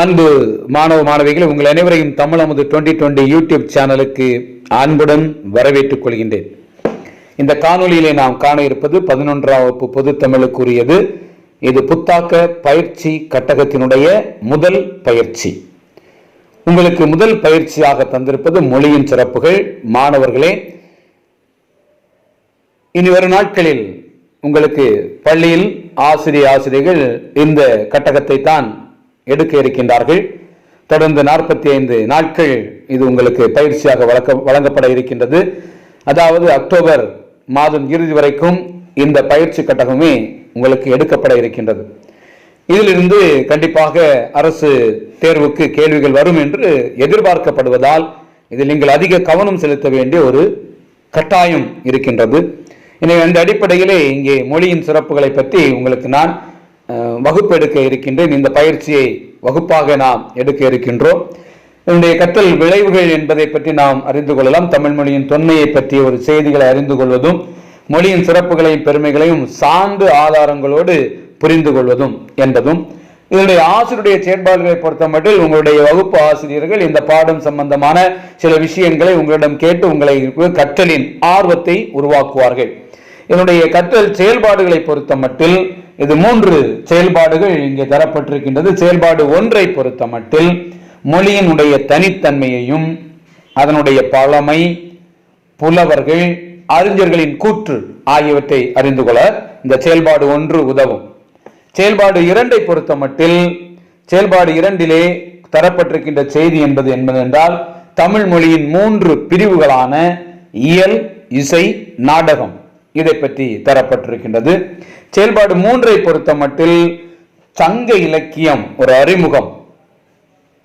அன்பு மாணவ மாணவிகள், உங்கள் அனைவரையும் தமிழ் அமுது 2020 யூடியூப் சேனலுக்கு அன்புடன் வரவேற்றுக் கொள்கின்றேன். இந்த காணொலியிலே நாம் காண இருப்பது 11ஆம் வகுப்பு பொது தமிழுக்குரியது. இது புத்தாக்க பயிற்சி கட்டகத்தினுடைய முதல் பயிற்சி. உங்களுக்கு முதல் பயிற்சியாக தந்திருப்பது மொழியின் சிறப்புகள். மாணவர்களே, இனி வரும் நாட்களில் உங்களுக்கு பள்ளியில் ஆசிரியர்கள் இந்த கட்டகத்தை தான் எடுக்க இருக்கின்றார்கள். தொடர்ந்து 45 நாட்கள் இது உங்களுக்கு பயிற்சியாக வழங்கப்பட இருக்கின்றது. அதாவது அக்டோபர் மாதம் இறுதி வரைக்கும் இந்த பயிற்சி கட்டகமே உங்களுக்கு எடுக்கப்பட இருக்கின்றது. இதிலிருந்து கண்டிப்பாக அரசு தேர்வுக்கு கேள்விகள் வரும் என்று எதிர்பார்க்கப்படுவதால் இதில் நீங்கள் அதிக கவனம் செலுத்த வேண்டிய ஒரு கட்டாயம் இருக்கின்றது. எனவே அந்த அடிப்படையிலே இங்கே மொழியின் சிறப்புகளை பற்றி உங்களுக்கு நான் வகுப்பு எடுக்க இருக்கின்றேன். இந்த பயிற்சியை வகுப்பாக நாம் எடுக்க இருக்கின்றோம். இதனுடைய கற்றல் விளைவுகள் என்பதை பற்றி நாம் அறிந்து கொள்ளலாம். தமிழ் மொழியின் தொன்மையை பற்றிய ஒரு செய்திகளை அறிந்து கொள்வதும், மொழியின் சிறப்புகளையும் பெருமைகளையும் சான்று ஆதாரங்களோடு புரிந்து கொள்வதும் என்பதும், இதனுடைய ஆசிரியருடைய செயற்பாடுகளை பொறுத்த மட்டும் உங்களுடைய வகுப்பு ஆசிரியர்கள் இந்த பாடம் சம்பந்தமான சில விஷயங்களை உங்களிடம் கேட்டு உங்களை கற்றலின் ஆர்வத்தை உருவாக்குவார்கள். இதனுடைய கற்றல் செயல்பாடுகளை பொறுத்த மட்டில் இது 3 செயல்பாடுகள் இங்கே தரப்பட்டிருக்கின்றது. செயல்பாடு 1ஐ பொறுத்த மட்டில் மொழியினுடைய தனித்தன்மையையும் அதனுடைய பழமை, புலவர்கள், அறிஞர்களின் கூற்று ஆகியவற்றை அறிந்து கொள்ள இந்த செயல்பாடு 1 உதவும். செயல்பாடு 2ஐ பொறுத்த மட்டில் செயல்பாடு 2லே தரப்பட்டிருக்கின்ற செய்தி என்பது என்னவென்றால் தமிழ் மொழியின் 3 பிரிவுகளான இயல், இசை, நாடகம் இதை பற்றி தரப்பட்டிருக்கின்றது. செயல்பாடு 3ஐ பொறுத்த மட்டில் சங்க இலக்கியம் ஒரு அறிமுகம்,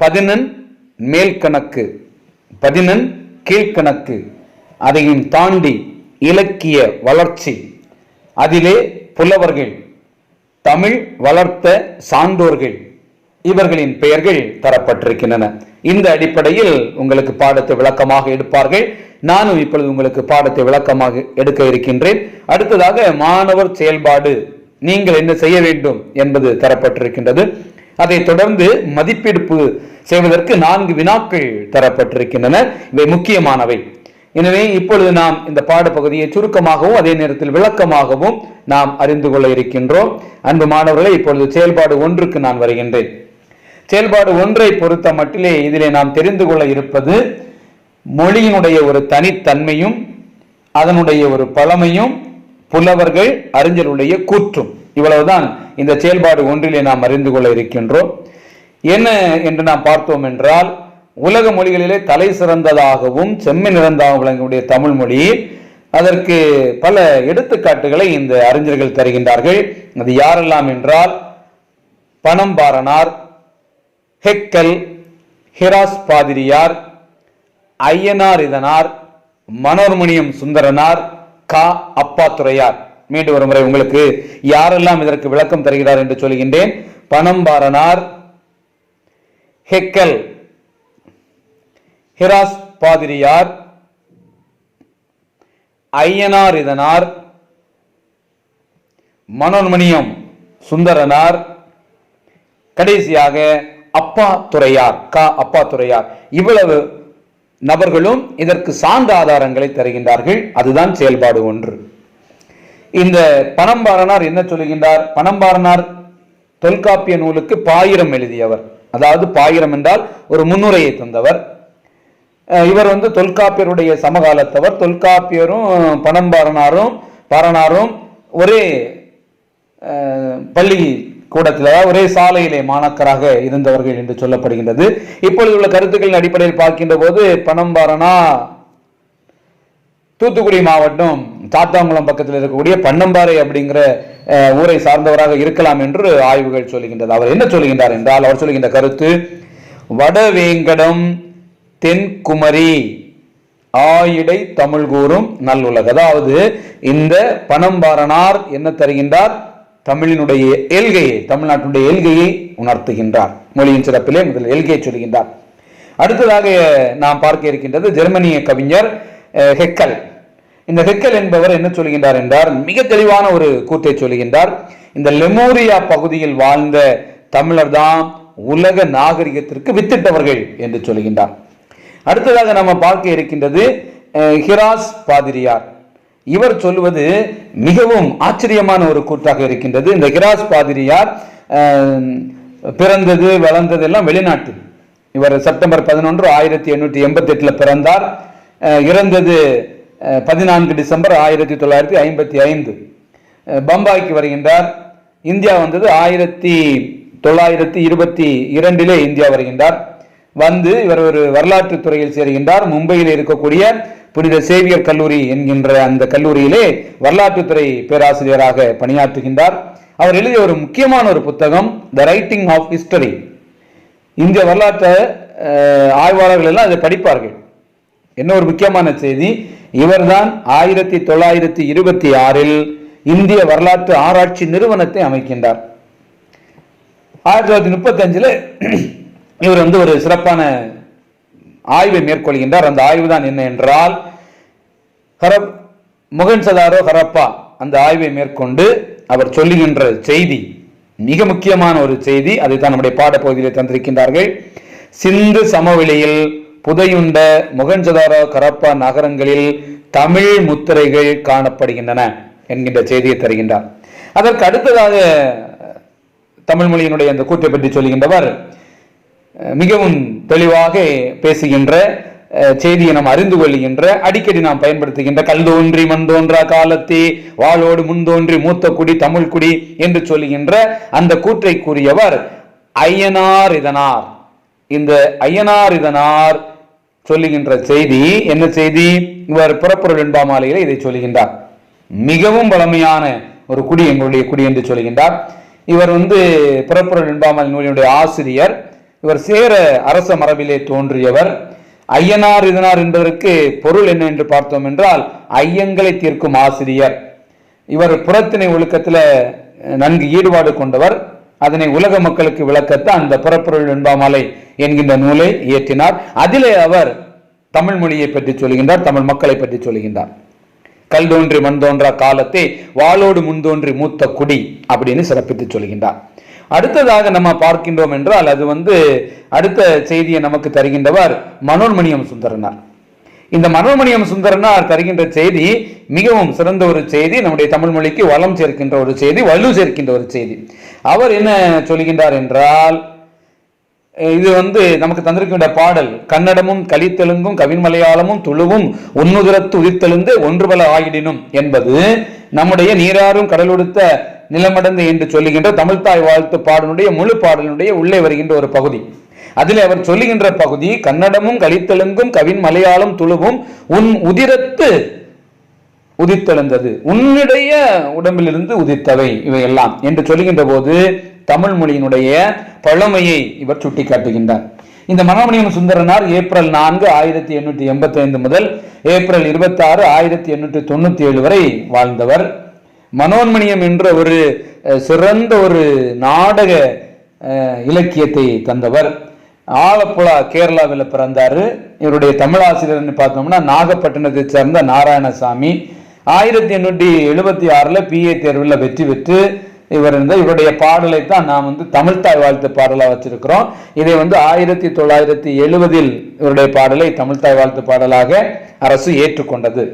11 மேல்கணக்கு, 11 கீழ்கணக்கு, அதையும் தாண்டி இலக்கிய வளர்ச்சி, அதிலே புலவர்கள், தமிழ் வளர்த்த சான்றோர்கள் இவர்களின் பெயர்கள் தரப்பட்டிருக்கின்றன. இந்த அடிப்படையில் உங்களுக்கு பாடத்தை விளக்கமாக எடுப்பார்கள். நானும் இப்பொழுது உங்களுக்கு பாடத்தை விளக்கமாக எடுக்க இருக்கின்றேன். அடுத்ததாக மாணவர் செயல்பாடு, நீங்கள் என்ன செய்ய வேண்டும் என்பது தரப்பட்டிருக்கின்றது. அதை தொடர்ந்து மதிப்பீடு செய்வதற்கு 4 வினாக்கள் தரப்பட்டிருக்கின்றன. இவை முக்கியமானவை. எனவே இப்பொழுது நாம் இந்த பாடப்பகுதியை சுருக்கமாகவும் அதே நேரத்தில் விளக்கமாகவும் நாம் அறிந்து கொள்ள இருக்கின்றோம். அன்பு மாணவர்களை, இப்பொழுது செயல்பாடு 1க்கு நான் வருகின்றேன். செயல்பாடு 1ஐ பொறுத்த மட்டிலே இதிலே நாம் தெரிந்து கொள்ள இருப்பது மொழியினுடைய ஒரு தனித்தன்மையும் அதனுடைய ஒரு பழமையும் புலவர்கள் அறிஞருடைய கூற்றும். இவ்வளவுதான் இந்த செயல்பாடு 1லே நாம் அறிந்து கொள்ள இருக்கின்றோம். என்ன என்று நாம் பார்த்தோம் என்றால், உலக மொழிகளிலே தலை சிறந்ததாகவும் செம்மை நிறந்தாகவும் விளங்கக்கூடிய தமிழ் மொழி, அதற்கு பல எடுத்துக்காட்டுகளை இந்த அறிஞர்கள் தருகின்றார்கள். அது யாரெல்லாம் என்றால் பனம்பாரனார், ஹெக்கல், ஹிராஸ் பாதிரியார், ஐயனார் இதனார், மனோர்மணியம் சுந்தரனார், கா அப்பாத்துரையார். மீண்டும் ஒரு முறை உங்களுக்கு யாரெல்லாம் இதற்கு விளக்கம் தருகிறார் என்று சொல்கின்றேன். பனம்பாரனார், ஹெக்கல், ஹிராஸ் பாதிரியார், ஐயனார் இதனார், மனோன்மணியம் சுந்தரனார், கடைசியாக அப்பாத்துரையார், கா அப்பாத்துரையார். இவ்வளவு நபர்களும் இதற்கு சான்று ஆதாரங்களை தருகின்றார்கள். அதுதான் செயல்பாடு 1. இந்த பனம்பாரனார் என்ன சொல்லுகின்றார்? பனம்பாரனார் தொல்காப்பிய நூலுக்கு பாயிரம் எழுதியவர். அதாவது பாயிரம் என்றால் ஒரு முன்னுரையை தந்தவர். இவர் தொல்காப்பியருடைய சமகாலத்தவர். தொல்காப்பியரும் பனம்பாரனாரும் ஒரே பள்ளி கூடத்தில், ஒரே சாலையிலே மாணாக்கராக இருந்தவர்கள் என்று சொல்லப்படுகின்றது. இப்பொழுது உள்ள கருத்துக்களின் அடிப்படையில் பார்க்கின்ற போது பனம்பாரனா தூத்துக்குடி மாவட்டம் சாத்தாங்குளம் பக்கத்தில் இருக்கக்கூடிய பன்னம்பாறை அப்படிங்கிற ஊரை சார்ந்தவராக இருக்கலாம் என்று ஆய்வுகள் சொல்லுகின்றது. அவர் என்ன சொல்லுகின்றார் என்றால், அவர் சொல்லுகின்ற கருத்து, வடவேங்கடம் தென்குமரி ஆயிடை தமிழ் கூறும் நல்லுலக. அதாவது இந்த பனம்பாரனார் என்ன தருகின்றார்? தமிழினுடைய எல்கையை, தமிழ்நாட்டினுடைய எல்கையை உணர்த்துகின்றார். மொழியின் சிறப்பிலே முதல் எல்கையை சொல்கின்றார். அடுத்ததாக நாம் பார்க்க இருக்கின்றது ஜெர்மனிய கவிஞர் ஹெக்கல். இந்த ஹெக்கல் என்பவர் என்ன சொல்கின்றார் என்றால், மிக தெளிவான ஒரு கூற்றை சொல்கின்றார். இந்த லெமூரியா பகுதியில் வாழ்ந்த தமிழர் தான் உலக நாகரிகத்திற்கு வித்திட்டவர்கள் என்று சொல்கின்றார். அடுத்ததாக நம்ம பார்க்க இருக்கின்றது ஹிராஸ் பாதிரியார். இவர் சொல்வது மிகவும் ஆச்சரியமான ஒரு கூற்றாக இருக்கின்றது. இந்த ஹிராஸ் பாதிரியார் பிறந்தது வளர்ந்தது எல்லாம் வெளிநாட்டில். இவர் செப்டம்பர் 11, 1888 பிறந்தார். இறந்தது 14 டிசம்பர் 1955 பம்பாய்க்கு வருகின்றார். இந்தியா வந்தது 1922 இந்தியா வருகின்றார். வந்து இவர் ஒரு வரலாற்று துறையில் சேர்கின்றார். மும்பையில் இருக்கக்கூடிய புனித சேவியர் கல்லூரி என்கின்ற அந்த கல்லூரியிலே வரலாற்றுத்துறை பேராசிரியராக பணியாற்றுகின்றார். அவர் எழுதிய ஒரு முக்கியமான ஒரு புத்தகம் த ரைட்டிங் ஆஃப் ஹிஸ்டரி. இந்திய வரலாற்று ஆய்வாளர்கள் எல்லாம் அதை படிப்பார்கள். என்ன ஒரு முக்கியமான செய்தி, இவர்தான் 1926 இந்திய வரலாற்று ஆராய்ச்சி நிறுவனத்தை அமைக்கின்றார். 1935 இவர் ஒரு சிறப்பான ஆய்வை மேற்கொள்கின்றார். அந்த ஆய்வு தான் என்ன என்றால் மொஹஞ்சதாரோ ஹரப்பா அந்த ஆய்வை மேற்கொண்டு அவர் சொல்லுகின்ற செய்தி மிக முக்கியமான ஒரு செய்தி. அதைத்தான் நம்முடைய பாடப்பகுதியில் தந்திருக்கின்றார்கள். சிந்து சமவெளியில் புதையுண்ட மொஹஞ்சதாரோ ஹரப்பா நகரங்களில் தமிழ் முத்திரைகள் காணப்படுகின்றன என்கின்ற செய்தியை தருகின்றார். அதற்கு அடுத்ததாக தமிழ் மொழியினுடைய அந்த கூற்றை பற்றி சொல்கின்றவர் மிகவும் தெளிவாக பேசுகின்ற செய்தியை நாம் அறிந்து கொள்கின்ற, அடிக்கடி நாம் பயன்படுத்துகின்ற கல் தோன்றி மண் தோன்றா காலத்தே வாளோடு முன்தோன்றி மூத்த குடி தமிழ் குடி என்று சொல்லுகின்ற அந்த கூற்றை கூறியவர் ஐயனார் இதனார். இந்த ஐயனார் இதனார் சொல்லுகின்ற செய்தி என்ன செய்தி? இவர் புறப்பொருள் வெண்பாமாலையில் இதை சொல்லுகின்றார். மிகவும் பழமையான ஒரு குடி எங்களுடைய குடி என்று சொல்லுகின்றார். இவர் புறப்பொருள் வெண்பாமாலை நூலினுடைய ஆசிரியர். இவர் சேர அரச மரபிலே தோன்றியவர். ஐயனார் இதனார் என்பதற்கு பொருள் என்ன என்று பார்த்தோம் என்றால் ஐயங்களை தீர்க்கும் ஆசிரியர். இவர் புறத்திணை ஒழுக்கத்தில் நன்கு ஈடுபாடு கொண்டவர். அதனை உலக மக்களுக்கு விளக்கத்தான் அந்த புறப்பொருள் வெண்பாமாலை என்கின்ற நூலை இயற்றினார். அதிலே அவர் தமிழ் மொழியை பற்றி சொல்கின்றார், தமிழ் மக்களை பற்றி சொல்கின்றார். கல் தோன்றி மண் தோன்றா காலத்தை வாளோடு முன்தோன்றி மூத்த குடி அப்படின்னு சிறப்பித்து சொல்கின்றார். அடுத்ததாக நம்ம பார்க்கின்றோம் என்றால் அது அடுத்த செய்தியை நமக்கு தருகின்றவர் மனோன்மணியம் சுந்தரனார். இந்த மனோன்மணியம் சுந்தரனார் தருகின்ற செய்தி மிகவும் சிறந்த ஒரு செய்தி. நம்முடைய தமிழ் மொழிக்கு வளம் சேர்க்கின்ற ஒரு செய்தி, வலு சேர்க்கின்ற ஒரு செய்தி. அவர் என்ன சொல்கின்றார் என்றால், இது நமக்கு தந்திருக்கின்ற பாடல் கன்னடமும் கலித்தெலுங்கும் கவின் மலையாளமும் துளுவும் உன்னுதிரத்து உதித்தெழுந்து ஒன்றுபல ஆகிடினும் என்பது நம்முடைய நீராறும் கடலொடுத்த நிலமடந்து என்று சொல்லுகின்ற தமிழ்தாய் வாழ்த்து பாடலுடைய முழு பாடலுடைய உள்ளே வருகின்ற ஒரு பகுதி. அதில் அவர் சொல்லுகின்ற பகுதி கன்னடமும் கலித்தெலுங்கும் கவின் மலையாளம் துளுவும் உன் உதிரத்து உதித்தெழுந்தது, உன்னுடைய உடம்பிலிருந்து உதித்தவை இவையெல்லாம் என்று சொல்லுகின்ற போது தமிழ் மொழியினுடைய பழமையை இவர் சுட்டிக்காட்டுகின்றார். இந்த மனோன்மணியம் சுந்தரனார் ஏப்ரல் 4, 1885 முதல் ஏப்ரல் 26, 1897 வரை வாழ்ந்தவர். மனோன்மணியம் என்ற ஒரு சிறந்த ஒரு நாடக இலக்கியத்தை தந்தவர். ஆலப்புழா கேரளாவில் பிறந்தார். இவருடைய தமிழாசிரியர்னு பார்த்தோம்னா நாகப்பட்டினத்தை சேர்ந்த நாராயணசாமி. 1876 PA தேர்வில் வெற்றி பெற்று இவருடைய பாடலை தான் நாம் தமிழ்தாய் வாழ்த்து பாடலாக வச்சிருக்கிறோம். இதை 1970 இவருடைய பாடலை தமிழ்தாய் வாழ்த்து பாடலாக அரசு ஏற்றுக்கொண்டது.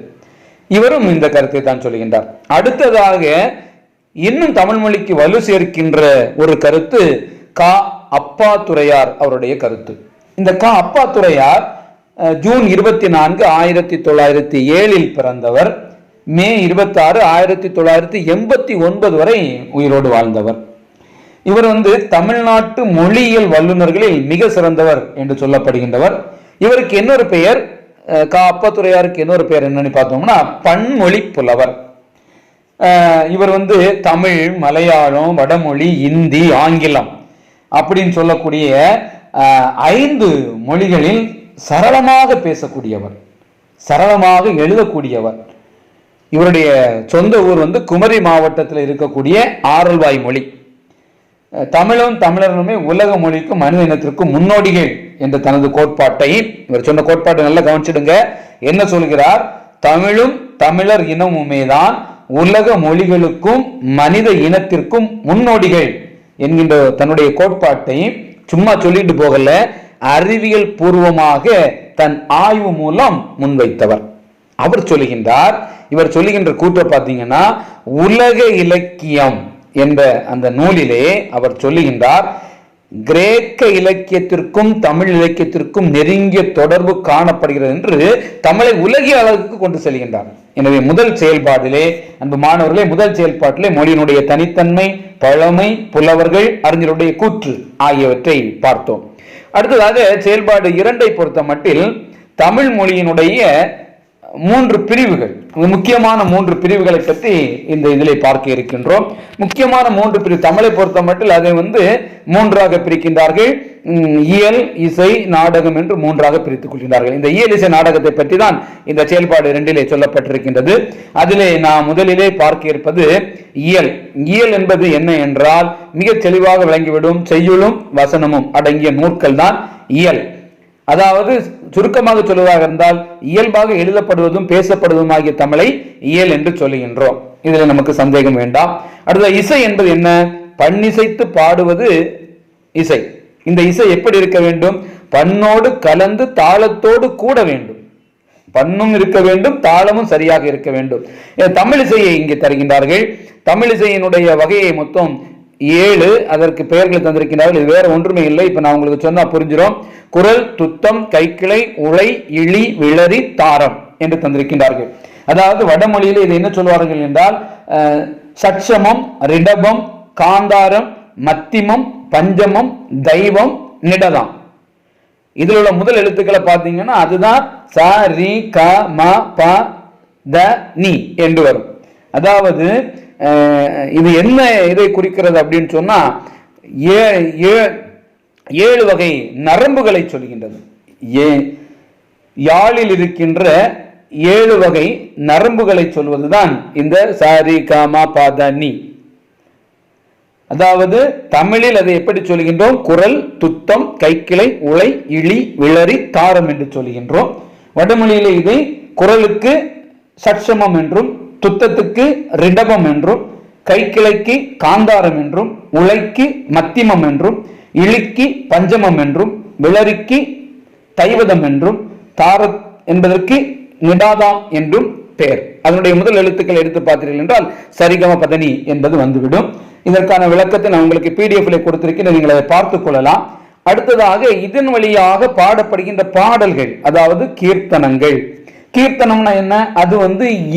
இவரும் இந்த கருத்தை தான் சொல்கின்றார். அடுத்ததாக இன்னும் தமிழ் மொழிக்கு வலு சேர்க்கின்ற ஒரு கருத்து கா அப்பாத்துரையார் அவருடைய கருத்து. இந்த கா அப்பாத்துரையார் ஜூன் 24, 1907 பிறந்தவர். மே 26, 1989 வரை உயிரோடு வாழ்ந்தவர். இவர் தமிழ்நாட்டு மொழியியல் வல்லுநர்களில் மிக சிறந்தவர் என்று சொல்லப்படுகின்றவர். இவருக்கு இன்னொரு பெயர், கா அப்பாத்துரையாருக்கு இன்னொரு பெயர் என்னன்னு பார்த்தோம்னா பன்மொழி புலவர். இவர் தமிழ், மலையாளம், வடமொழி, இந்தி, ஆங்கிலம் அப்படின்னு சொல்லக்கூடிய 5 மொழிகளில் சரளமாக பேசக்கூடியவர், சரளமாக எழுதக்கூடியவர். இவருடைய சொந்த ஊர் குமரி மாவட்டத்தில் இருக்கக்கூடிய ஆரல்வாய் மொழி. தமிழும் தமிழர்களுமே உலக மொழிக்கும் மனித இனத்திற்கும் முன்னோடிகள் என்ற தனது கோட்பாட்டை, இவர் சொன்ன கோட்பாட்டை நல்லா கவனிச்சிடுங்க. என்ன சொல்கிறார்? தமிழும் தமிழர் இனமுமே தான் உலக மொழிகளுக்கும் மனித இனத்திற்கும் முன்னோடிகள் என்கின்ற தன்னுடைய கோட்பாட்டை சும்மா சொல்லிட்டு போகல, அறிவியல் பூர்வமாக தன் ஆய்வு மூலம் முன்வைத்தவர். அவர் சொல்லுகின்றார், இவர் சொல்லுகின்ற கூற்றை பார்த்தீங்கன்னா, உலக இலக்கியம் என்ற அந்த நூலிலே அவர் சொல்லுகின்றார், கிரேக்க இலக்கியத்திற்கும் தமிழ் இலக்கியத்திற்கும் நெருங்கிய தொடர்பு காணப்படுகிறது என்று தமிழை உலகிய அளவுக்கு கொண்டு செல்கின்றார். எனவே முதல் செயல்பாட்டிலே, அன்பு மாணவர்களே, முதல் செயல்பாட்டிலே மொழியினுடைய தனித்தன்மை, பழமை, புலவர்கள், அறிஞருடைய கூற்று ஆகியவற்றை பார்த்தோம். அடுத்ததாக செயல்பாடு 2 பொறுத்த மட்டில் தமிழ் மொழியினுடைய 3 பிரிவுகள், முக்கியமான 3 பிரிவுகளை பற்றி இந்த இதிலே பார்க்க இருக்கின்றோம். முக்கியமான 3 பிரிவு தமிழை பொறுத்த மட்டில் அதை 3ஆக பிரிக்கின்றார்கள். இயல், இசை, நாடகம் என்று 3ஆக பிரித்துக் கொள்கின்றார்கள். இந்த இயல், இசை, நாடகத்தை பற்றி தான் இந்த செயல்பாடு 2 சொல்லப்பட்டிருக்கின்றது. அதிலே நாம் முதலிலே பார்க்க இருப்பது இயல். இயல் என்பது என்ன என்றால், மிக தெளிவாக விளங்கிவிடும், செய்யுளும் வசனமும் அடங்கிய நூற்கள் தான் இயல். அதாவது சுருக்கமாக சொல்வதாக இருந்தால், இயல்பாக எழுதப்படுவதும் பேசப்படுவதும் ஆகிய தமிழை இயல் என்று சொல்லுகின்றோம். இதில் நமக்கு சந்தேகம் வேண்டாம். அடுத்த இசை என்பது என்ன? பண்ணிசைத்து பாடுவது இசை. இந்த இசை எப்படி இருக்க வேண்டும்? பண்ணோடு கலந்து தாளத்தோடு கூட வேண்டும். பண்ணும் இருக்க வேண்டும், தாளமும் சரியாக இருக்க வேண்டும். தமிழ் இசையை இங்கே தருகின்றார்கள். தமிழ் இசையினுடைய வகையை மொத்தம் 7 அதற்கு பெயர்களை தந்திருக்கிறார்கள். இது வேற ஒன்றுமே இல்லை. இப்ப நான் உங்களுக்கு சொன்னா புரிஞ்சிடும். குரல், துத்தம், கைக்கிளை, உளை, இழி, விளரி, தாரம் என்று தந்திருக்கின்றார்கள். அதாவது வடமொழியில் இதை என்ன சொல்வார்கள் என்றால், சட்சமம், ரிடபம், காந்தாரம், மத்திமம், பஞ்சமம், தெய்வம், நிடதம். இதில் உள்ள முதல் எழுத்துக்களை பார்த்தீங்கன்னா அதுதான் ச, ரி, க, ம, ப, த, நி என்று வரும். அதாவது இது என்ன இதை குறிக்கிறது அப்படின்னு சொன்னா, 7 வகை நரம்புகளை சொல்கின்றது. யாழில் இருக்கின்ற 7 வகை நரம்புகளை சொல்வதுதான் இந்த சாரி, காமா, பாத, நீ. அதாவது தமிழில் அதை எப்படி சொல்கின்றோம்? குரல், துத்தம், கைக்கிளை, உளை, இழி, விளரி, தாரம் என்று சொல்கின்றோம். வடமொழியிலே இதை குரலுக்கு சட்சமம் என்றும், துத்தத்துக்கு ரிடபம் என்றும், கைக்கிளைக்கு காந்தாரம் என்றும், உளைக்கு மத்திமம் என்றும், இழிக்கு பஞ்சமம் என்றும், விளரிக்கு தைவதம் என்றும், தார என்பதற்கு நிடாதாம் என்றும் பெயர். அதனுடைய முதல் எழுத்துக்களை எடுத்து பார்த்தீர்கள் என்றால் சரிகம பதனி என்பது வந்துவிடும். இதற்கான விளக்கத்தை நான் உங்களுக்கு PDF கொடுத்திருக்கேன், நீங்கள் அதை பார்த்துக் கொள்ளலாம். அடுத்ததாக இதன் வழியாக பாடப்படுகின்ற பாடல்கள், அதாவது கீர்த்தனங்கள். கீர்த்தனம்னா என்ன? அது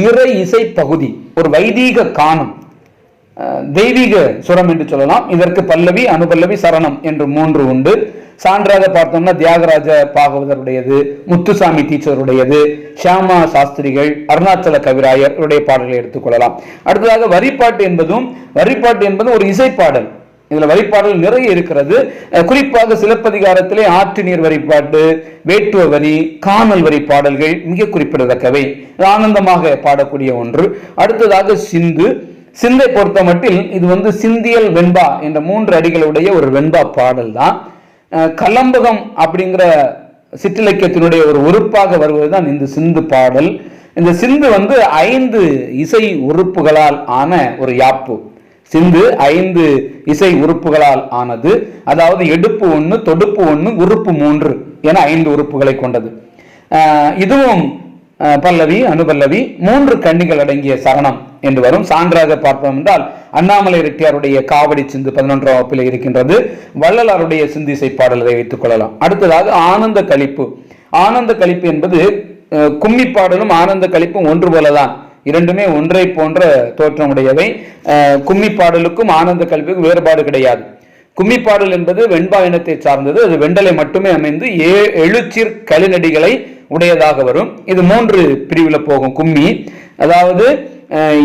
இறை இசை பகுதி, ஒரு வைதீக கானம், தெய்வீக சுரம் என்று சொல்லலாம். இதற்கு பல்லவி, அனுபல்லவி, சரணம் என்று 3 உண்டு. சான்றாக பார்த்தோம்னா தியாகராஜ பாகவதருடையது, முத்துசாமி டீச்சருடையது, ஷியாமா சாஸ்திரிகள், அருணாச்சல கவிராயர் இவருடைய பாடல்களை எடுத்துக்கொள்ளலாம். அடுத்ததாக வரிப்பாட்டு என்பது ஒரு இசைப்பாடல். இதுல வரிப்பாடல் நிறைய இருக்கிறது. குறிப்பாக சிலப்பதிகாரத்திலே ஆற்று நீர் வரிப்பாட்டு, வேட்டுவ வரி, காணல் வரி பாடல்கள் மிக குறிப்பிடத்தக்கவை, ஆனந்தமாக பாடக்கூடிய ஒன்று. அடுத்ததாக சிந்தை பொறுத்த மட்டில் இது சிந்தியல் வெண்பா என்ற 3 அடிகளுடைய ஒரு வெண்பா பாடல் தான். கலம்பகம் அப்படிங்கிற சிற்றிலக்கியத்தினுடைய ஒரு உறுப்பாக வருவதுதான் இந்த சிந்து பாடல். இந்த சிந்து 5 இசை உறுப்புகளால் ஆன ஒரு யாப்பு. சிந்து 5 இசை உறுப்புகளால் ஆனது. அதாவது எடுப்பு 1, தொடுப்பு 1, உறுப்பு 3 என 5 உறுப்புகளை கொண்டது. இதுவும் பல்லவி, அனுபல்லவி, 3 கன்னிகள் அடங்கிய சரணம் என்று வரும். சான்றாக பார்ப்போம் என்றால் அண்ணாமலை ரெட்டியாருடைய காவடி சிந்து 11ஆம் வகுப்பில் இருக்கின்றது. வள்ளலாருடைய சிந்திசை பாடல்களை வைத்துக் கொள்ளலாம். அடுத்ததாக ஆனந்த கலிப்பு. ஆனந்த கலிப்பு என்பது கும்மி பாடலும் ஆனந்த கலிப்பும் ஒன்று போலதான், இரண்டுமே ஒன்றை போன்ற தோற்றமுடையவை. கும்மி பாடலுக்கும் ஆனந்த கலிப்புக்கும் வேறுபாடு கிடையாது. கும்மி பாடல் என்பது வெண்பா இனத்தை சார்ந்தது. அது வெண்டலை மட்டுமே அமைந்து 7 கலிநடிகளை உடையதாக வரும். இது 3 பிரிவில் போகும் கும்மி. அதாவது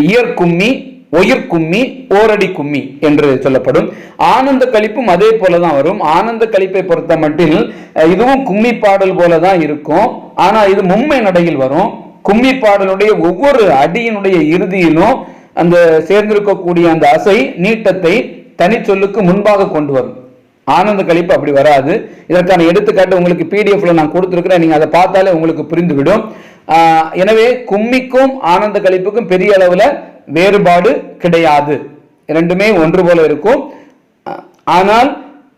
இயற்கும்மி, ஒயிர்கும்மி, ஓரடி கும்மி என்று சொல்லப்படும். ஆனந்த கலிப்பும் அதே போலதான் வரும். ஆனந்த கலிப்பை பொறுத்த மட்டில் இதுவும் கும்மி பாடல் போலதான் இருக்கும். ஆனா இது மும்மை நடையில் வரும். கும்மி பாடலுடைய ஒவ்வொரு அடியினுடைய இறுதியிலும் அந்த சேர்ந்திருக்கக்கூடிய அந்த அசை நீட்டத்தை தனிச்சொல்லுக்கு முன்பாக கொண்டு வரும். ஆனந்த கலிப்பு அப்படி வராது. இதற்கான எடுத்துக்காட்டு உங்களுக்கு PDF நான் கொடுத்திருக்கிறேன், நீங்க அதை பார்த்தாலே உங்களுக்கு புரிந்துவிடும். எனவே கும்மிக்கும் ஆனந்த கலிப்புக்கும் பெரிய அளவுல வேறுபாடு கிடையாது, இரண்டுமே ஒன்று போல இருக்கும். ஆனால்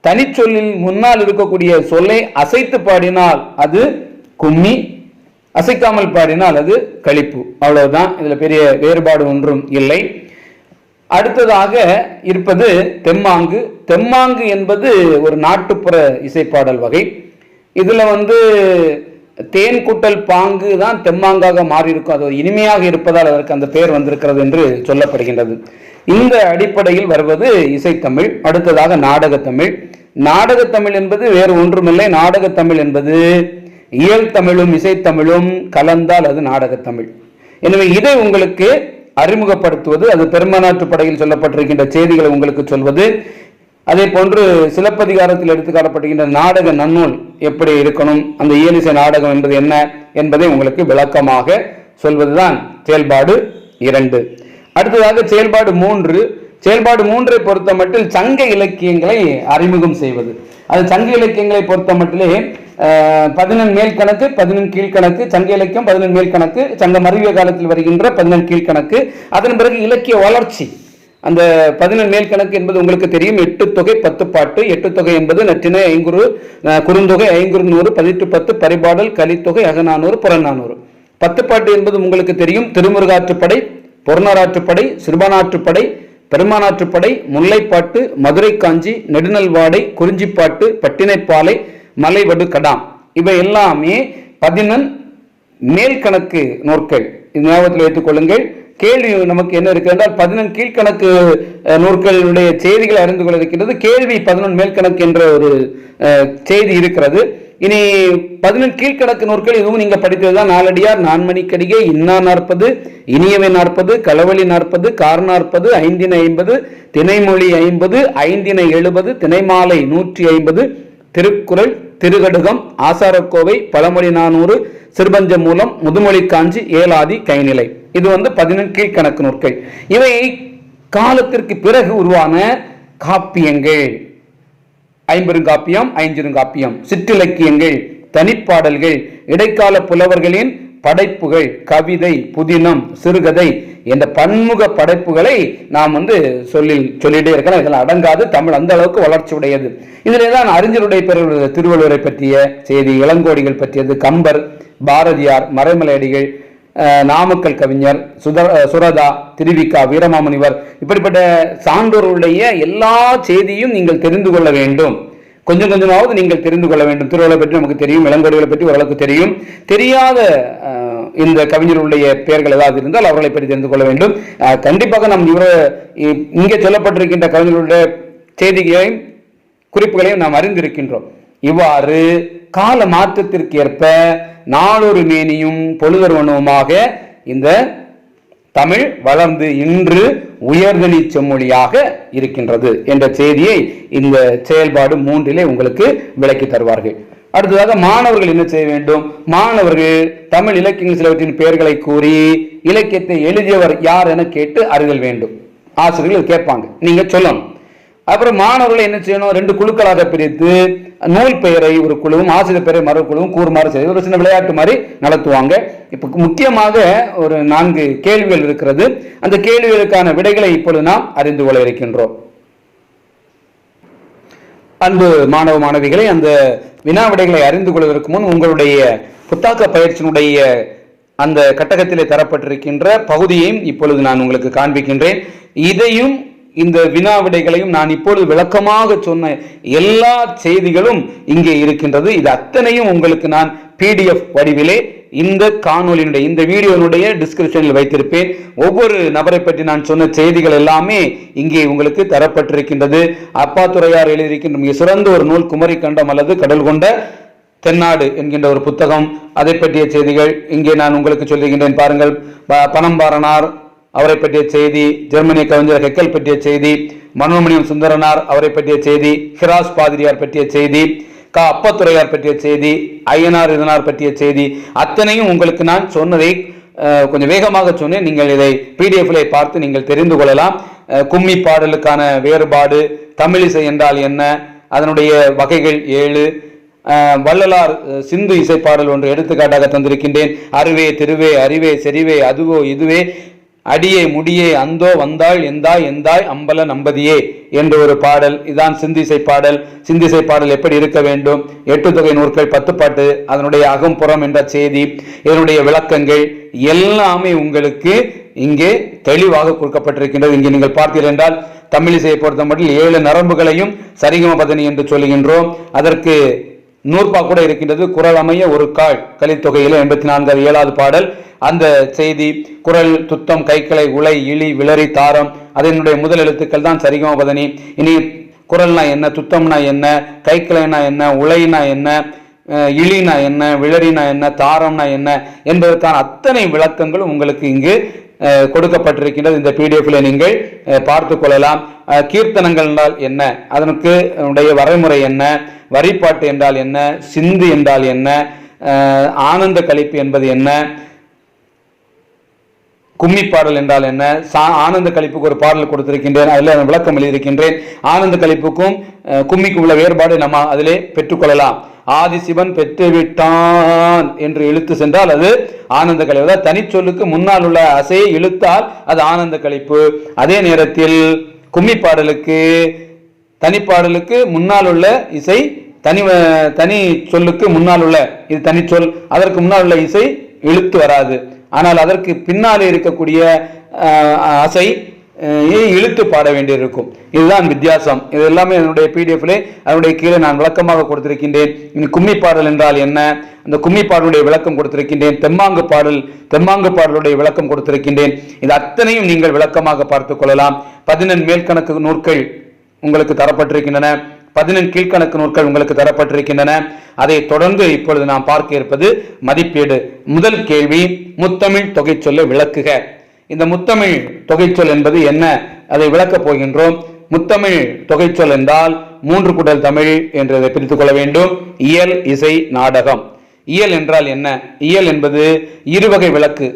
தனிச்சொல்லில் முன்னால் இருக்கக்கூடிய சொல்லை அசைத்து பாடினால் அது கும்மி, அசைக்காமல் பாடினால் அது களிப்பு. அவ்வளவுதான், இதுல பெரிய வேறுபாடு ஒன்றும் இல்லை. அடுத்ததாக இருப்பது தெம்மாங்கு. தெம்மாங்கு என்பது ஒரு நாட்டுப்புற இசைப்பாடல் வகை. இதுல தேன் கூட்டல் பாங்கு தான் தெம்மாங்காக மாறி இருக்கும். அது இனிமையாக இருப்பதால் அதற்கு அந்த பெயர் வந்திருக்கிறது என்று சொல்லப்படுகின்றது. இந்த அடிப்படையில் வருவது இசைத்தமிழ். அடுத்ததாக நாடகத்தமிழ். நாடகத்தமிழ் என்பது வேறு ஒன்றுமில்லை. நாடகத்தமிழ் என்பது இயல் தமிழும் இசைத்தமிழும் கலந்தால் அது நாடகத்தமிழ். எனவே இதை உங்களுக்கு அறிமுகப்படுத்துவது, அது பெரும்பான்ற்று படையில் சொல்லப்பட்டிருக்கின்ற செய்திகளை உங்களுக்கு சொல்வது, அதே போன்று சிலப்பதிகாரத்தில் எடுத்து காட்டப்படுகின்ற நாடக நன்னூல் எப்படி இருக்கணும், அந்த இயலிசை நாடகம் என்பது என்ன என்பதை உங்களுக்கு விளக்கமாக சொல்வதுதான் செயல்பாடு 2. அடுத்ததாக செயல்பாடு 3. செயல்பாடு 3 பொறுத்த மட்டில் சங்க இலக்கியங்களை அறிமுகம் செய்வது. அது சங்க இலக்கியங்களை பொறுத்த மட்டிலே 11 மேல் கணக்கு, 11 கீழ்கணக்கு, சங்க இலக்கியம் 11 மேல் கணக்கு, சங்க மருவிய காலத்தில் வருகின்ற 11 கீழ்கணக்கு, அதன் பிறகு இலக்கிய வளர்ச்சி. அந்த 11 மேல் கணக்கு என்பது உங்களுக்கு தெரியும். 8 தொகை 10 பாட்டு. 8 தொகை என்பது நற்றிணை, ஐங்குறு, குறுந்தொகை, ஐங்குறு நூறு, 18 பரிபாடல், கலித்தொகை, அகநானூறு, புறநானூறு. 10 பாட்டு என்பது உங்களுக்கு தெரியும். திருமுருகாற்றுப்படை, பொருணராற்றுப்படை, சிறுபானாற்றுப்படை, பெருமானாற்றுப்படை, முல்லைப்பாட்டு, மதுரை காஞ்சி, நெடுநல்வாடை, குறிஞ்சிப்பாட்டு, பட்டினைப்பாலை, மலைவடு கடாம், இவை எல்லாமே 11 மேல் கணக்கு நூற்கள். இது ஞாபகத்தில் வைத்துக் கொள்ளுங்கள். கேள்வி நமக்கு என்ன இருக்கு என்றால் 11 கீழ்கணக்கு நூற்களுடைய செய்திகளை அறிந்து கொள்ள இருக்கின்றது. கேள்வி 11 மேல் கணக்கு என்ற ஒரு செய்தி இருக்கிறது. இனி 11 கீழ்கணக்கு நூற்கள் இதுவும் நீங்க படித்ததுதான். நாலடியார், நான்மணிக்கடிகை, இன்னா 40, இனியவை 40, களவழி 40, கார் 40, ஐந்தினை 50, திணைமொழி 50, ஐந்தினை 70, திணைமாலை 150, திருக்குறள், திருகடுகம், ஆசாரக்கோவை, பழமொழி 400, சிறுபஞ்ச மூலம், முதுமொழி காஞ்சி, ஏலாதி, கைநிலை. இது 11 கீழ்கணக்கு நூற்கள். இவை காலத்திற்கு பிறகு உருவான காப்பியங்கள். ஐம்பெருங்காப்பியம், ஐஞ்சிறுங்காப்பியம், சிற்றிலக்கியங்கள், தனிப்பாடல்கள், இடைக்கால புலவர்களின் படைப்புகள், கவிதை, புதினம், சிறுகதை என்ற பன்முக படைப்புகளை நாம் சொல்லிட்டே இருக்கலாம். இதெல்லாம் அடங்காது. தமிழ் அந்த அளவுக்கு வளர்ச்சி உடையது. இதிலே தான் அறிஞருடைய திருவள்ளுவரை பற்றிய செய்தி, இளங்கோடிகள் பற்றியது, கம்பர், பாரதியார், மறைமலையடிகள், நாமக்கல் கவிஞர், சுரதா, திருவிக்கா, வீரமாமுனிவர், இப்படிப்பட்ட சான்றோருடைய எல்லா செய்தியும் நீங்கள் தெரிந்து கொள்ள வேண்டும். கொஞ்சம் கொஞ்சமாவது நீங்கள் தெரிந்து கொள்ள வேண்டும். திருவள்ளுவர் பற்றி நமக்கு தெரியும், இளங்கோடிகளை பற்றி ஓரளவுக்கு தெரியும். தெரியாத இந்த கவிஞர்களுடைய பெயர்கள் ஏதாவது இருந்தால் அவர்களை பற்றி தெரிந்து கொள்ள வேண்டும். கண்டிப்பாக நாம் இங்கே சொல்லப்பட்டிருக்கின்ற கவிஞர்களுடைய செய்திகளையும் குறிப்புகளையும் நாம் அறிந்திருக்கின்றோம். இவ்வாறு கால மாற்றத்திற்கு ஏற்ப நாளொரு மேனியும் பொழுதொருவனுமாக இந்த தமிழ் வளர்ந்து இன்று உயர்தனி செம்மொழியாக இருக்கின்றது என்ற செய்தியை இந்த செயல்பாடு 3 உங்களுக்கு விளக்கி தருவார்கள். அடுத்ததாக மாணவர்கள் என்ன செய்ய வேண்டும்? மாணவர்கள் தமிழ் இலக்கியங்கள் சிலவற்றின் பெயர்களை கூறி இலக்கியத்தை எழுதியவர் யார் என கேட்டு அறிதல் வேண்டும். ஆசிரியர்கள் கேட்பாங்க, நீங்க சொல்லணும். அப்புறம் மாணவர்களை என்ன செய்யணும்? 2 குழுக்களாக பிரித்து நூல் பெயரை ஒரு குழுவும், ஆசிரியர் பெயரை மறு குழுவும் கூறுமாறு செய்து ஒரு சின்ன விளையாட்டு மாதிரி நடத்துவாங்க. இப்ப முக்கியமாக ஒரு 4 கேள்விகள் இருக்கிறது. அந்த கேள்விகளுக்கான விடைகளை இப்பொழுது நாம் அறிந்து கொள்ள இருக்கின்றோம். அன்பு மாணவ மாணவிகளை, அந்த வினா விடைகளை அறிந்து கொள்வதற்கு முன் உங்களுடைய புத்தாக்க பயிற்சியினுடைய அந்த கட்டகத்திலே தரப்பட்டிருக்கின்ற பகுதியையும் இப்பொழுது நான் உங்களுக்கு காண்பிக்கின்றேன். இதையும் இந்த வினா விடைகளையும் நான் இப்பொழுது விளக்கமாக சொன்ன எல்லா செய்திகளும் இங்கே இருக்கின்றது. இது அத்தனையும் உங்களுக்கு நான் PDF வடிவிலே இந்த காணொலியினுடைய இந்த வீடியோனுடைய டிஸ்கிரிப்ஷனில் வைத்திருப்பேன். ஒவ்வொரு நபரை பற்றி நான் சொன்ன செய்திகள் எல்லாமே இங்கே உங்களுக்கு தரப்பட்டிருக்கின்றது. அப்பாத்துறையார் எழுதியிருக்கின்ற மிக சிறந்த ஒரு நூல் குமரி கண்டம் அல்லது கடல் கொண்ட தென்னாடு என்கின்ற ஒரு புத்தகம், அதை பற்றிய செய்திகள் இங்கே நான் உங்களுக்கு சொல்லுகின்றேன். பாருங்கள், பனம்பாரனார் அவரை பற்றிய செய்தி, ஜெர்மனிய கவிஞர் ஹெக்கல் பற்றிய செய்தி, மனோமணியம் சுந்தரனார் அவரை பற்றிய செய்தி, ஹிராஸ் பாதிரியார் பற்றிய செய்தி, அப்பத்துறையார் பற்றிய செய்தி, ஐயனார் இதனார் பற்றிய செய்தி, அத்தனையும் உங்களுக்கு நான் சொன்னதை கொஞ்சம் வேகமாக சொன்னேன். நீங்கள் இதை PDF பார்த்து நீங்கள் தெரிந்து கொள்ளலாம். கும்மி பாடலுக்கான வேறுபாடு, தமிழிசை என்றால் என்ன, அதனுடைய வகைகள் 7, வள்ளலார் சிந்து இசை பாடல் ஒன்று எடுத்துக்காட்டாக தந்திருக்கின்றேன். அருவே, திருவே, அறிவே, செறிவே, அதுவோ, இதுவே, அடியே முடியே அந்தோ வந்தாள் எந்தாய் எந்தாய் அம்பல நம்பதியே என்ற ஒரு பாடல். இதான் சிந்திசை பாடல். சிந்திசை பாடல் எப்படி இருக்க வேண்டும், 8 தொகை நூற்கள் 10 பாட்டு, அதனுடைய அகம்புறம் என்ற செய்தி, இதனுடைய விளக்கங்கள் எல்லாமே உங்களுக்கு இங்கே தெளிவாக கொடுக்கப்பட்டிருக்கின்றது. இங்கே நீங்கள் பார்த்தீர்கள் என்றால் தமிழிசையை பொறுத்த மட்டும் 7 நரம்புகளையும் சரிகம பதனி என்று சொல்லுகின்றோம். அதற்கு நூற்பா கூட இருக்கின்றது. குரல் அமைய ஒரு கால் கலித்தொகையில் 84 7வது பாடல். அந்த செய்தி குரல் துத்தம் கைக்கலை உலை இழி விளரி தாரம் அதனுடைய முதல் எழுத்துக்கள் தான் சரிகம பதனி. இனி குரல்னா என்ன, துத்தம்னா என்ன, கைக்கலைனா என்ன, உலைனா என்ன, இழினா என்ன, விளரினா என்ன, தாரம்னா என்ன என்பதற்கான அத்தனை விளக்கங்களும் உங்களுக்கு இங்கு கொடுக்கப்பட்டிருக்கின்றது. இந்த பிடிஎஃப்ல நீங்கள் பார்த்து கொள்ளலாம். கீர்த்தனங்கள் என்றால் என்ன, அதற்கு வரைமுறை என்ன, வரிப்பாட்டு என்றால் என்ன, சிந்து என்றால் என்ன, ஆனந்த கலிப்பு என்பது என்ன, கும்மி பாடல் என்றால் என்ன, ஆனந்த கலிப்புக்கு ஒரு பாடல் கொடுத்திருக்கின்றேன், அதில் விளக்கம் எழுதியிருக்கின்றேன். ஆனந்த கலிப்புக்கும் கும்மிக்கும் உள்ள வேறுபாடு நம்ம அதிலே பெற்றுக்கொள்ளலாம். ஆதிசிவன் பெற்றுவிட்டான் என்று இழுத்து சென்றால் அது ஆனந்த கலிப்பு. தனிச்சொல்லுக்கு முன்னால் உள்ள அசையை இழுத்தால் அது ஆனந்த கலிப்பு. அதே நேரத்தில் கும்மி பாடலுக்கு தனிப்பாடலுக்கு முன்னால் உள்ள இசை தனி சொல்லுக்கு முன்னால் உள்ள இது தனிச்சொல், அதற்கு முன்னால் உள்ள இசை இழுத்து வராது. ஆனால் அதற்கு பின்னாலே இருக்கக்கூடிய அசை இழுத்து பாட வேண்டியிருக்கும். இதுதான் வித்தியாசம். இது எல்லாமே என்னுடைய பிடிஎஃப்ல அதனுடைய கீழே நான் விளக்கமாக கொடுத்திருக்கின்றேன். கும்மி பாடல் என்றால் என்ன, அந்த கும்மி பாடலுடைய விளக்கம் கொடுத்திருக்கின்றேன். தெம்மாங்கு பாடலுடைய விளக்கம் கொடுத்திருக்கின்றேன். இது அத்தனையும் நீங்கள் விளக்கமாக பார்த்துக் கொள்ளலாம். 14 மேல்கணக்கு நூற்கள் உங்களுக்கு தரப்பட்டிருக்கின்றன, 14 கீழ்கணக்கு நூற்கள் உங்களுக்கு தரப்பட்டிருக்கின்றன. அதை தொடர்ந்து இப்பொழுது நாம் பார்க்க இருப்பது மதிப்பீடு. முதல் கேள்வி, முத்தமிழ் தொகை சொல்லை விளக்குக. இந்த முத்தமிழ் தொகைச்சொல் என்பது என்ன, அதை விளக்கப் போகின்றோம். முத்தமிழ் தொகைச்சொல் என்றால் 3 குடல் தமிழ் என்று பிரித்துக் கொள்ள வேண்டும். இயல், இசை, நாடகம். இயல் என்றால் என்ன? இயல் என்பது இருவகை வழக்கு.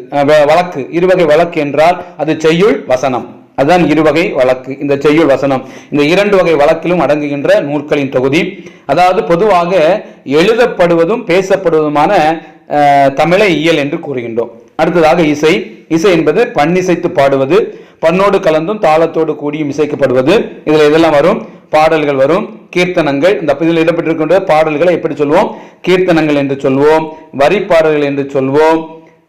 இருவகை வழக்கு என்றால் அது செய்யுள், வசனம். அதுதான் இருவகை வழக்கு. இந்த செய்யுள், வசனம் இந்த 2 வகை வழக்கிலும் அடங்குகின்ற நூற்களின் தொகுதி. அதாவது பொதுவாக எழுதப்படுவதும் பேசப்படுவதுமான தமிழை இயல் என்று கூறுகின்றோம். அடுத்ததாக இசை. இசை என்பது பண்ணிசைத்து பாடுவது, பண்ணோடு கலந்தும் தாளத்தோடு கூடியும் இசைக்கப்படுவது. இதுல இதெல்லாம் வரும். பாடல்கள் வரும், கீர்த்தனங்கள். இந்த இதில் இடம்பெற்றிருக்கின்ற பாடல்களை எப்படி சொல்வோம்? கீர்த்தனங்கள் என்று சொல்வோம், வரி பாடல்கள் என்று சொல்வோம்,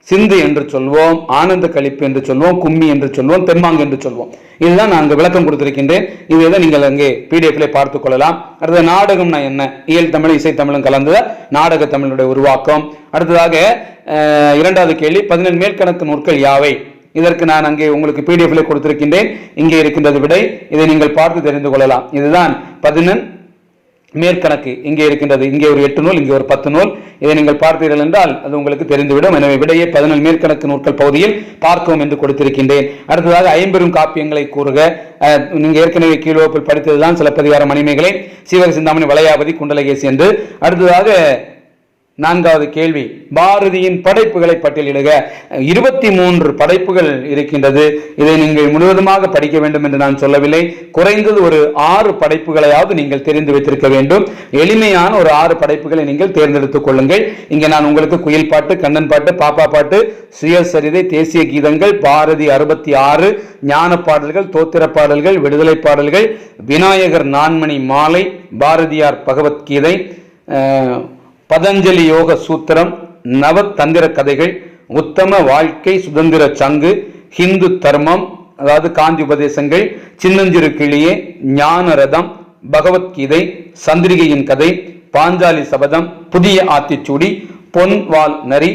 சிந்து என்று சொல்வோம், ஆனந்த கலிப்பு என்று சொல்வோம், கும்மி என்று சொல்வோம், தெம்மாங்கு என்று சொல்வோம். இதுதான் நான் விளக்கம் கொடுத்திருக்கின்றேன். இதை நீங்கள் அங்கே பிடிஎஃப்ல பார்த்துக் கொள்ளலாம். அடுத்த நாடகம்னா என்ன? இயல் தமிழ் இசை தமிழும் கலந்த நாடக தமிழுடைய உருவாக்கம். அடுத்ததாக 2வது கேள்வி, 14 மேற்கணக்கு நூற்கள் யாவை? இதற்கு நான் அங்கே உங்களுக்கு பிடிஎஃப்ல கொடுத்திருக்கின்றேன். இங்கே இருக்கின்றது விடை. இதை நீங்கள் பார்த்து தெரிந்து கொள்ளலாம். இதுதான் 14 மேற்கணக்கு. இங்கே இருக்கின்றது. இங்கே ஒரு 8 நூல், இங்கே ஒரு 10 நூல். இதை நீங்கள் பார்த்தீர்கள் என்றால் அது உங்களுக்கு தெரிந்துவிடும். எனவே விடையை 14 மேற்கணக்கு நூற்கள் பகுதியில் பார்க்கவும் என்று கொடுத்திருக்கின்றேன். அடுத்ததாக 50 காப்பியங்களை கூறுக. நீங்க ஏற்கனவே கீழ்வகுப்பில் படித்ததுதான் சிலப்பதிகாரம், மணிமேகலை, சீவக சிந்தாமணி, வளையாபதி, குண்டலகேசி என்று. அடுத்ததாக 4வது கேள்வி, பாரதியின் படைப்புகளை பட்டியலிடுக. 23 படைப்புகள் இருக்கின்றது. இதை நீங்கள் முழுவதுமாக படிக்க வேண்டும் என்று நான் சொல்லவில்லை. குறைந்தது ஒரு 6 படைப்புகளையாவது நீங்கள் தெரிந்து வைத்திருக்க வேண்டும். எளிமையான ஒரு 6 படைப்புகளை நீங்கள் தேர்ந்தெடுத்துக் கொள்ளுங்கள். இங்கே நான் உங்களுக்கு குயில் பாட்டு, கண்ணன் பாட்டு, பாப்பா பாட்டு, சுயசரிதை, தேசிய கீதங்கள், பாரதி 66, ஞான பாடல்கள், தோத்திர பாடல்கள், விடுதலை பாடல்கள், விநாயகர் நான்மணி மாலை, பாரதியார் பகவத்கீதை, பதஞ்சலி யோக சூத்திரம், நவதந்திர கதைகள், உத்தம வாழ்க்கை சுதந்திர சங்கு, ஹிந்து தர்மம் அதாவது காந்தி உபதேசங்கள், சின்னஞ்சிறு கிளியே, ஞான ரதம், பகவத்கீதை, சந்திரிகையின் கதை, பாஞ்சாலி சபதம், புதிய ஆத்திச்சூடி, பொன்வால் நரி,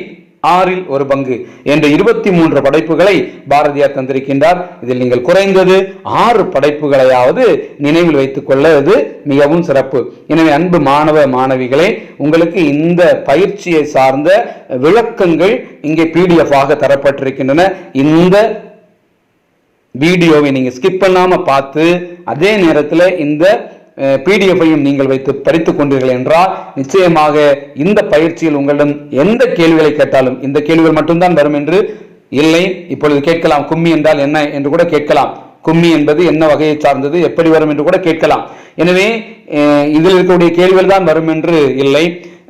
6ல் ஒரு பங்கு என்ற 23 படைப்புகளை பாரதியார் தந்திருக்கின்றார். இதில் நீங்கள் குறைந்தது 6 படைப்புகளையாவது நினைவில் வைத்துக் கொள்வது மிகவும் சிறப்பு. எனவே அன்பு மாணவ மாணவிகளே, உங்களுக்கு இந்த பயிற்சியை சார்ந்த விளக்கங்கள் இங்கே PDF ஆக தரப்பட்டிருக்கின்றன. இந்த வீடியோவை நீங்க ஸ்கிப் பண்ணாம பார்த்து அதே நேரத்தில் இந்த PDF-ஐயும் நீங்கள் வைத்து படித்துக் கொண்டீர்கள் என்றால் நிச்சயமாக இந்த பயிற்சியில் உங்களிடம் எந்த கேள்விகளை கேட்டாலும், இந்த கேள்விகள் மட்டும்தான் வரும் என்று இல்லை. இப்பொழுது கேட்கலாம், கும்மி என்றால் என்ன என்று கூட கேட்கலாம். கும்மி என்பது என்ன வகையை சார்ந்தது, எப்படி வரும் என்று கூட கேட்கலாம். எனவே இதில் இருக்கக்கூடிய கேள்விகள் தான் வரும் என்று இல்லை.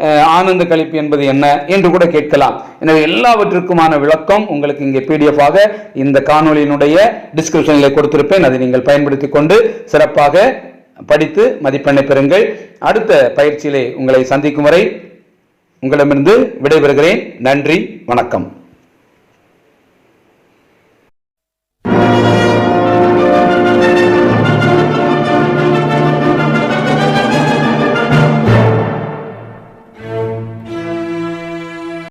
ஆனந்த கழிப்பு என்பது என்ன என்று கூட கேட்கலாம். எனவே எல்லாவற்றுக்குமான விளக்கம் உங்களுக்கு இங்கே PDF ஆக இந்த காணொலியினுடைய டிஸ்கிரிப்ஷனில் கொடுத்திருப்பேன். அதை நீங்கள் பயன்படுத்திக் கொண்டு சிறப்பாக படித்து மதிப்பெண்ணை பெறுங்கள். அடுத்த பயிற்சியிலே உங்களை சந்திக்கும் வரை உங்களிடமிருந்து விடைபெறுகிறேன். நன்றி, வணக்கம்.